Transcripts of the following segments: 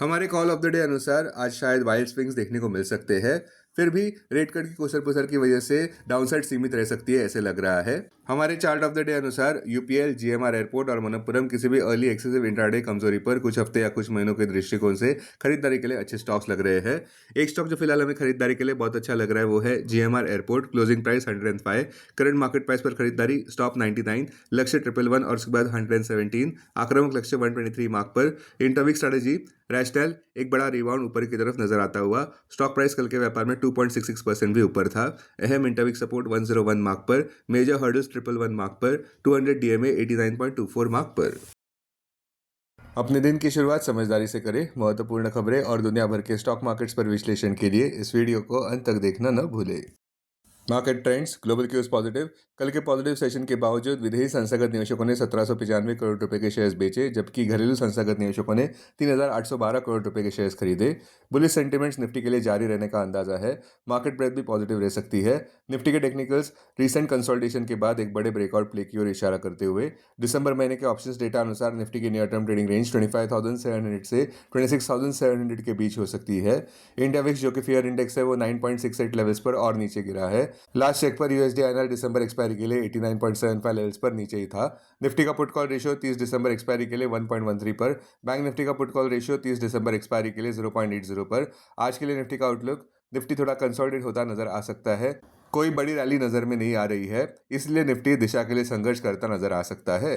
हमारे call of the day अनुसार आज शायद वाइल्ड स्विंग्स देखने को मिल सकते हैं। फिर भी रेट कट की कुसर पुसर की वजह से डाउनसाइड सीमित रह सकती है, ऐसे लग रहा है। हमारे चार्ट ऑफ द डे अनुसार यूपीएल, जीएमआर एयरपोर्ट और मनप्पुरम किसी भी अर्ली एक्सेसिव इंट्राडे कमजोरी पर कुछ हफ्ते या कुछ महीनों के दृष्टिकोण से खरीदारी के लिए अच्छे स्टॉक्स लग रहे हैं। एक स्टॉक जो फिलहाल हमें खरीदारी के लिए बहुत अच्छा लग रहा है वो है GMR airport. Closing price 105, current market price पर खरीदारी, स्टॉप 99, लक्ष्य 111 और उसके बाद 117, आक्रामक लक्ष्य 123 मार्क पर। इंटरवीक स्ट्रेटेजी रैशनल, एक बड़ा रिबाउंड ऊपर की तरफ नजर आता हुआ। स्टॉक प्राइस कल के व्यापार में 2.66% भी ऊपर था। अहम इंटरवीक सपोर्ट 101 मार्क पर, मेजर हर्डल्स 111 मार्क पर, 200 डीएमए 89.24 मार्क पर। अपने दिन की शुरुआत समझदारी से करें। महत्वपूर्ण खबरें और दुनिया भर के स्टॉक मार्केट्स पर विश्लेषण के लिए इस वीडियो को अंत तक देखना न भूलें। Market trends, global cues positive. कल के पॉजिटिव सेशन के बावजूद विदेशी संस्थागत निवेशकों ने 1795 करोड़ रुपए के शेयर्स बेचे, जबकि घरेलू संस्थागत निवेशकों ने 3812 करोड़ रुपए के शेयर्स खरीदे। बुलिश सेंटिमेंट्स निफ्टी के लिए जारी रहने का अंदाजा है। मार्केट ब्रेथ भी पॉजिटिव रह सकती है। निफ्टी के टेक्निकल्स रीसेंट कंसोलिडेशन के बाद एक बड़े ब्रेकआउट प्ले की ओर इशारा करते हुए दिसंबर महीने के ऑप्शंस डेटा अनुसार निफ्टी की नियर टर्म ट्रेडिंग रेंज 25,700 से 26,700 के बीच हो सकती है। इंडिया विक्स जो कि फियर इंडेक्स है वो 9.68 लेवल्स पर और नीचे गिरा है। लास्ट चेक पर यूएसडी आईएनआर दिसंबर एक्सपायरी के लिए 89.75 लेवल्स पर नीचे ही था। निफ्टी का put call ratio 30 December expiry के लिए 1.13 पर। बैंक निफ्टी का put call ratio 30 December expiry के लिए 0.80 पर। आज के लिए निफ्टी का आउटलुक, निफ्टी थोड़ा कंसोलिडेट होता नजर आ सकता है। कोई बड़ी रैली नजर में नहीं आ रही है, इसलिए निफ्टी दिशा के लिए संघर्ष करता नजर आ सकता है।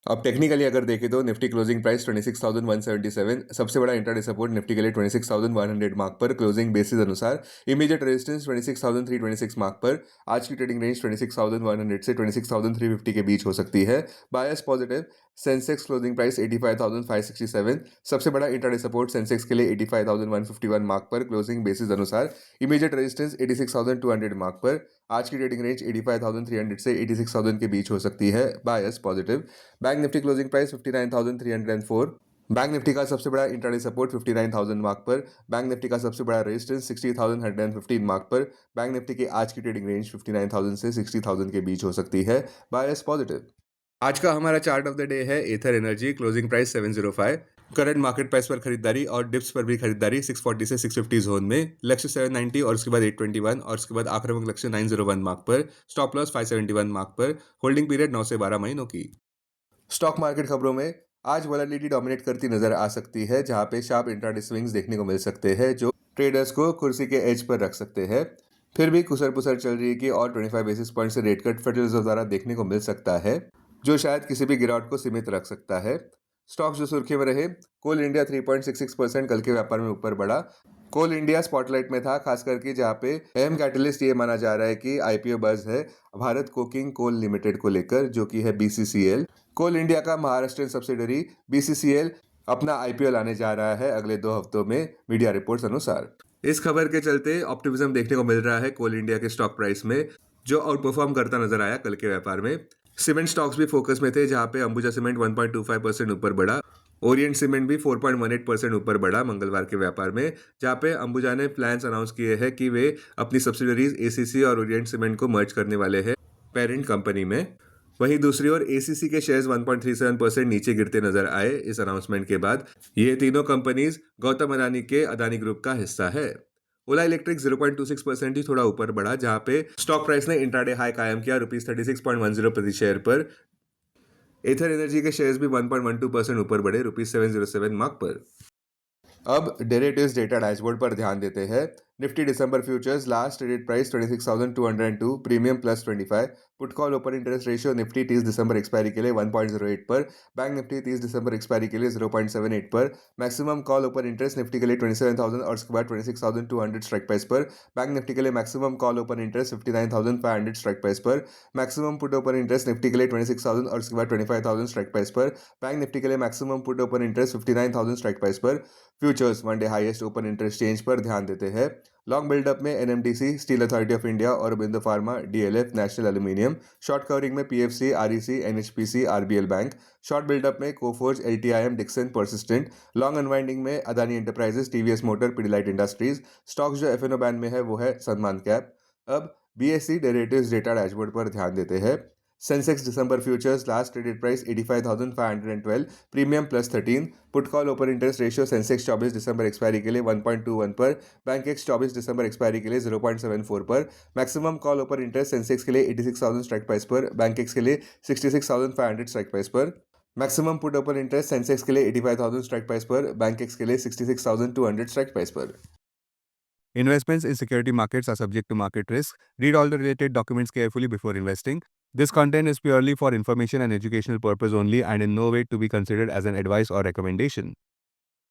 अब टेक्निकली अगर देखें तो निफ्टी क्लोजिंग प्राइस 26,177, सबसे बड़ा इंट्राडे सपोर्ट निफ्टी के लिए 26,100 मार्क पर। क्लोजिंग बेसिस अनुसार इमीडिएट रेजिस्टेंस 26,326 मार्क पर। आज की ट्रेडिंग रेंज 26,100 से 26,350 के बीच हो सकती है। Bias positive. Sensex closing price 85,567, सबसे बड़ा इंट्राडे सपोर्ट सेंसेक्स के लिए 85,151 मार्क पर। क्लोजिंग बेसिस अनुसार इमीडिएट रेजिस्टेंस 86,200 मार्क पर। आज की ट्रेडिंग रेंज 85,300 से 86,000 के बीच हो सकती है। Bias positive. Bank Nifty closing price 59,304, bank Nifty का सबसे बड़ा इंट्राडे सपोर्ट 59,000 मार्क पर। बैंक निफ्टी का सबसे बड़ा रेजिस्टेंस 60,115 मार्क पर। बैंक निफ्टी की आज की ट्रेडिंग रेंज 59,000 से 60,000 के बीच हो सकती है। Bias positive. आज का हमारा चार्ट ऑफ द डे है Ather Energy. Closing price 705, current market price पर खरीदारी और डिप्स पर भी खरीदारी 640 से 650 जोन में। लक्ष्य 790 और उसके बाद 821 और उसके बाद आक्रामक लक्ष्य 901 मार्क पर। स्टॉप लॉस 571 मार्क पर। होल्डिंग पीरियड 9 से 12 महीनों की। स्टॉक मार्केट खबरों में आज वॉलेटिलिटी डोमिनेट करती नजर आ सकती है, जहां पे शार्प इंट्राडे स्विंग्स देखने को मिल सकते हैं जो ट्रेडर्स को कुर्सी के एज पर रख सकते हैं। फिर भी कुसर पुसर चल रही है कि और 25 बेसिस पॉइंट से रेट कट फेडरल रिजर्व द्वारा देखने को मिल सकता है, जो शायद किसी भी गिरावट को सीमित रख सकता है। स्टॉक्स जो सुर्खी में रहे, कोल इंडिया 3.66% कल के व्यापार में ऊपर बढ़ा। कोल इंडिया स्पॉटलाइट में था, खास करके जहां पे अहम कैटलिस्ट ये माना जा रहा है कि आईपीओ बज है भारत कोकिंग कोल लिमिटेड को लेकर, जो कि है बीसीसीएल। कोल इंडिया का महाराष्ट्र सब्सिडरी बीसीसीएल अपना आईपीओ लाने जा रहा है अगले 2 हफ्तों में, मीडिया रिपोर्ट्स अनुसार। इस खबर के चलते ऑप्टिमिज्म देखने को मिल रहा है कोल इंडिया के स्टॉक प्राइस में, जो आउट परफॉर्म करता नजर आया कल के व्यापार में। सीमेंट स्टॉक्स भी फोकस में थे, जहां पे अंबुजा सीमेंट 1.25% ऊपर बढ़ा। ओरिएंट सीमेंट भी 4.18% ऊपर बढ़ा मंगलवार के व्यापार में, जहां पे अंबुजा ने प्लान्स अनाउंस किए हैं कि वे अपनी सब्सिडरीज एसीसी और ओरिएंट सीमेंट को मर्ज करने वाले हैं पेरेंट कंपनी में। वहीं दूसरी ओर एसीसी के शेयर्स 1.37% नीचे गिरते नजर आए इस अनाउंसमेंट के बाद। ये तीनों कंपनीज गौतम अडानी के अदानी ग्रुप का हिस्सा है। ओला इलेक्ट्रिक 0.26% ही थोड़ा ऊपर बढ़ा, जहां पे स्टॉक प्राइस ने इंट्राडे हाई कायम किया ₹36.10 प्रति शेयर पर। एथर एनर्जी के शेयर्स भी 1.12% ऊपर बढ़े ₹707 मार्क पर। अब डेरिवेटिव्स डेटा डैशबोर्ड पर ध्यान देते हैं। Nifty December futures last traded price 26,202, premium plus 25। Put call open interest ratio Nifty 30 December expiry के लिए 1.08 पर। बैंक निफ्टी 30 दिसंबर एक्सपायरी के लिए 0.78 पर। Maximum call open interest Nifty के लिए 27,000 और उसके बाद 26,200 स्ट्राइक प्राइस पर। बैंक निफ्टी के लिए maximum call open interest 59,500 strike price पर। Maximum put open interest Nifty के लिए 26,000 और उसके बाद 25,000 स्ट्राइक प्राइस पर। बैंक निफ्टी के लिए maximum put open interest 59,000 strike price पर। Futures one day highest open interest change पर ध्यान देते हैं। लॉन्ग बिल्डअप में एनएमडीसी, स्टील अथॉरिटी ऑफ इंडिया और बिंदु pharma, DLF, National Aluminium. Short covering में PFC, REC, NHPC, RBL bank. Short buildup में Coforge, LTIM, Dixon, Persistent. Long unwinding में अदानी एंटरप्राइजेस, टीवीएस मोटर, पिडिलाइट इंडस्ट्रीज। स्टॉक्स जो एफएनओ बैन में है वो है सलमान कैप। अब बीएससी डेरिवेटिव्स डेटा डैशबोर्ड पर ध्यान देते हैं। Sensex December futures last traded price 85,512, premium plus 13, put call open interest ratio Sensex 24 दिसंबर एक्सपायरी के लिए 1.21 पर, बैंक एक्स 24 दिसंबर एक्सपायरी के लिए 0.74 पर, maximum call open interest Sensex के लिए 86,000 स्ट्राइक प्राइस पर, बैंक एक्स के लिए 66,500 स्ट्राइक प्राइस पर, maximum put open interest Sensex के लिए 85,000 स्ट्राइक प्राइस पर, बैंक एक्स के लिए 66,200 स्ट्राइक प्राइस पर। Investments in security markets are subject to market risk. Read all the related documents carefully before investing. This content is purely for information and educational purpose only and in no way to be considered as an advice or recommendation.